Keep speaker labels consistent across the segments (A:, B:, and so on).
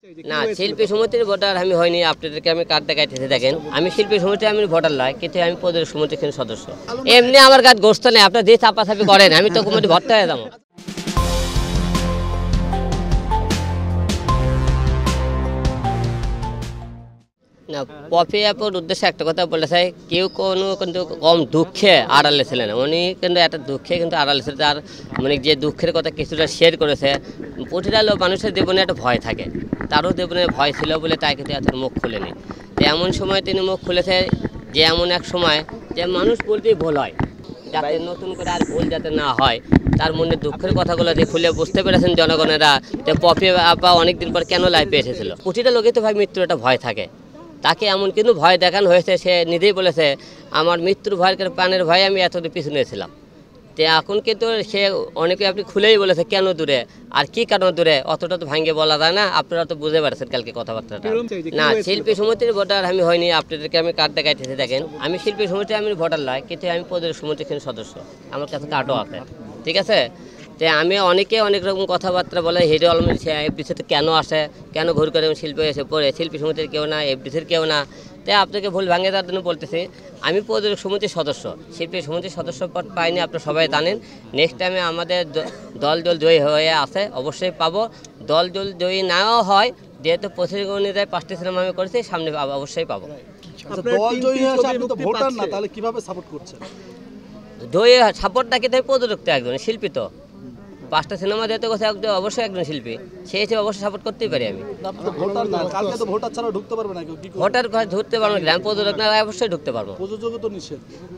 A: না, শিল্পী সমিতির ভোটার আমি হয়নি। আপনাদেরকে আমি কার্ড দেখাইতেছি, দেখেন আমি শিল্পী সমিতি আমি ভোটার নয়, কিন্তু আমি প্রদেশ সমিতির সদস্য। এমনি আমার কাছে গোস্ত নেই, আপনার যে চাপাচাপি করেন আমি তো কমিটি ভর্তা হয়ে যাবো। না, পপি অ্যাপের উদ্দেশ্যে একটা কথা বলতে চাই, কেউ কোনো কিন্তু কম দুঃখে আড়ালে ছিলেন, উনি কিন্তু একটা দুঃখে কিন্তু আড়ালে ছিলেন। তার মানে যে দুঃখের কথা কিছুটা শেয়ার করেছে। প্রতিটা মানুষের জীবনে একটা ভয় থাকে, তারও জীবনে ভয় ছিল বলে তাই কিন্তু এত মুখ খুলেনি। তো এমন সময় তিনি মুখ খুলেছে যে এমন এক সময় যে মানুষ বলতেই ভুল হয়, যাতে নতুন করে আর ভুল যাতে না হয়, তার মনে দুঃখের কথাগুলো যে খুলে বুঝতে পেরেছেন জনগণেরা। যে পপি আপা অনেকদিন পর কেন লাইফে এসেছিল। প্রতিটা লোকই তো ভাই মৃত্যুর একটা ভয় থাকে, তাকে এমন কিন্তু ভয় দেখানো হয়েছে। সে নিজেই বলেছে আমার মৃত্যুর ভয়ের প্রাণের ভয়ে আমি এতদিন পিছনে ছিলাম। তো এখন কিন্তু সে অনেকে আপনি খুলেই বলেছে কেন দূরে আর কি কারণ দূরে, অতটা তো ভাঙ্গে বলা যায় না। আপনারা তো বুঝতে পারছেন কালকে কথাবার্তাটা। না, শিল্পী সমিতির ভোটার আমি হয়নি। আপনাদেরকে আমি কার্ড দেখাইতেছি, দেখেন আমি শিল্পী সমিতি আমি ভোটার নয়, কিন্তু আমি প্রদেশ সমিতির সদস্য। আমার কাছে কার্ডও আছে, ঠিক আছে। তো আমি অনেকে অনেক রকম কথাবার্তা বলে, হিরো আলম এফডিসিতে কেন আসে, কেন ঘুর করে শিল্পী এসে পড়ে, শিল্পী সমিতির কেউ না, এফডিসির কেউ না। তাই আপনাকে ভুল ভাঙে তার জন্য বলতেছি আমি প্রদেশ সমিতির সদস্য, শিল্পী সমিতির সদস্য পদ পাইনি, আপনারা সবাই জানেন। নেক্সট টাইমে আমাদের দল জয়ী হয়ে আসে, অবশ্যই পাবো। দল জয়ী নাও হয়, যেহেতু প্রতিযোগী অনুযায়ী 5টি সিনেমা আমি করেছি, সামনে অবশ্যই পাবো। জয়ী সাপোর্টটা কি প্রযোজক তো একজন শিল্পী, তো 5টা সিনেমা যেতে কথা অবশ্যই একজন শিল্পী, সে হিসেবে অবশ্যই সাপোর্ট করতেই পারি আমি। ভোটার ঢুকতে পারবো না, প্রযোজক না অবশ্যই ঢুকতে পারবো।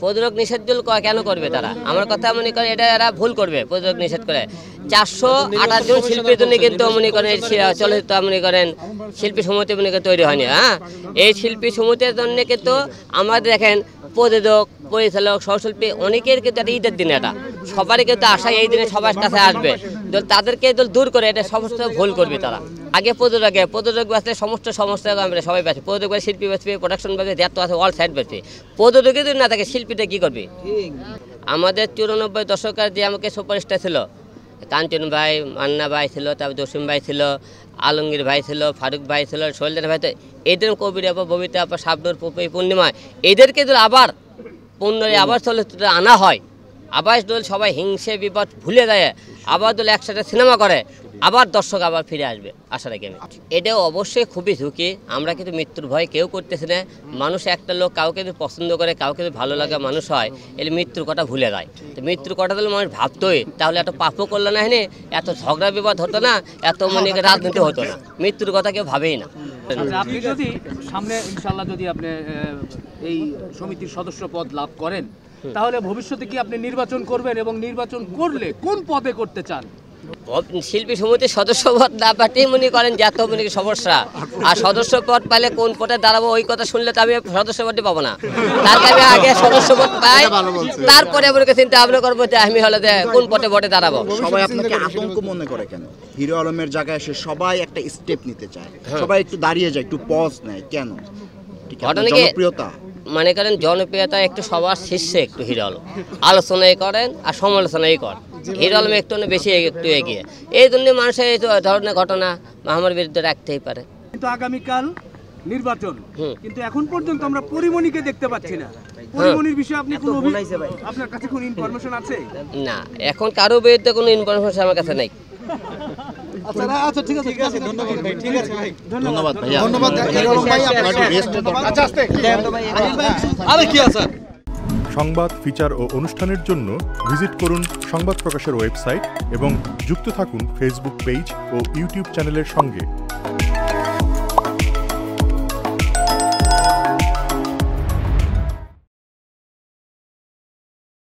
A: প্রযোজক নিষেধ কেন করবে তারা? আমার কথা মনে করে এটা এরা ভুল করবে। প্রযোজক নিষেধ করে 428 জন শিল্পীর জন্য কিন্তু মনে করেন চলচ্চিত্র মনে করেন শিল্পী সমিতি মনে করে তৈরি হয়নি। হ্যাঁ, এই শিল্পী সমিতির জন্য কিন্তু আমাদের দেখেন প্রযোজক, পরিচালক, সহশিল্পী অনেকের কিন্তু একটা ঈদের দিন, এটা সবারই কিন্তু আশা এই দিনে সবার কাছে আসবে। তাদেরকে দূর করে এটা সমস্ত ভুল করবে তারা। আগে প্রযোজক বাঁচলে সমস্ত সমস্যা সবাই বাঁচবে। প্রযোজক বাঁচবে, শিল্পী বাঁচবে, প্রোডাকশন বাঁচবে, যত আছে অল সাইড বাঁচবে। প্রযোজকই যদি না থাকে শিল্পীটা কী করবে? আমাদের 94 দশকের যে আমাকে সুপারস্টার ছিল, কাঞ্চন ভাই, মান্না ভাই ছিল, তারপর জসিম ভাই ছিল, আলমগীর ভাই ছিল, ফারুক ভাই ছিল, শৈলদার ভাই, তো এদের কবির আপা, ববিতা আপা, শাবনুর, পূর্ণিমা, এদেরকে যদি আবার আবার চলচ্চিত্র আনা হয়, আবার দল সবাই হিংসে বিপদ ভুলে যায়, আবার দল একসাথে সিনেমা করে, আবার দর্শক আবার ফিরে আসবে আশা রাখি আমি। এটাও অবশ্যই খুবই ঝুঁকি। আমরা কিন্তু মৃত্যুর ভয় কেউ করতেছি না। মানুষ একটা লোক কাউকে যদি পছন্দ করে, কাউকে যদি ভালো লাগা মানুষ হয়, এর মৃত্যুর কথা ভুলে যায়। তো মৃত্যুর কথা দিলে মানুষ ভাবতোই, তাহলে এত পাপও করলো না, হেনে এত ঝগড়া বিবাদ হতো না, এত মনে রাজনীতি হতো না, মৃত্যুর কথা কেউ ভাবেই না।
B: আপনি যদি সামনে ইনশাল্লাহ যদি আপনি এই সমিতির সদস্য পদ লাভ করেন, তাহলে ভবিষ্যতে কি আপনি নির্বাচন করবেন, এবং নির্বাচন করলে কোন পদে করতে চান?
A: শিল্পী সমিতির সদস্য পদ না পাঠিয়ে মনে করেন যত মনে সমস্যা, আর সদস্য পদ পাইলে কোন পদে দাঁড়াবো ওই কথা শুনলে তো আমি সদস্য পদই পাবো না। তার আমি আগে সদস্য পদ পাই, তারপরে আমাকে চিন্তা ভাবনা করবো যে আমি হলে কোন পদে ভোটে দাঁড়াবো।
C: সবাই আপনাকে আতঙ্ক মনে করে কেন? হিরো আলমের জায়গায় এসে সবাই একটা স্টেপ নিতে চায়, সবাই একটু দাঁড়িয়ে যায়, একটু পজ নেয় কেন? জনপ্রিয়তা
A: মনে করেন, জনপ্রিয়তা একটু সবার শীর্ষে একটু হিরো আলম আলোচনাই করেন আর সমালোচনাই করেন। হিরো আলম একটু বেশি একটু এগিয়ে, এই জন্য মানুষের এই ধরনের ঘটনা আমার বিরুদ্ধে রাখতেই পারে।
B: কিন্তু আগামীকাল নির্বাচন, কিন্তু এখন পর্যন্ত আমরা পরিমণিকে দেখতে পাচ্ছি না। পরিমণির বিষয়ে আপনি কোনো আপনার কাছে কোনো ইনফরমেশন আছে?
A: না, এখন কারো বিরুদ্ধে কোনো ইনফরমেশন আমার কাছে নাই।
B: আচ্ছা, ঠিক আছে, ধন্যবাদ ভাই। ঠিক আছে ভাই,
C: ধন্যবাদ ভাইয়া, ধন্যবাদ ভাই। আপনাকে রেস্টে
B: আচ্ছা, আস্তে আরে কি আছে?
D: সংবাদ, ফিচার ও অনুষ্ঠানের জন্য ভিজিট করুন সংবাদ প্রকাশের ওয়েবসাইট এবং যুক্ত থাকুন ফেসবুক পেজ ও ইউটিউব চ্যানেলের সঙ্গে।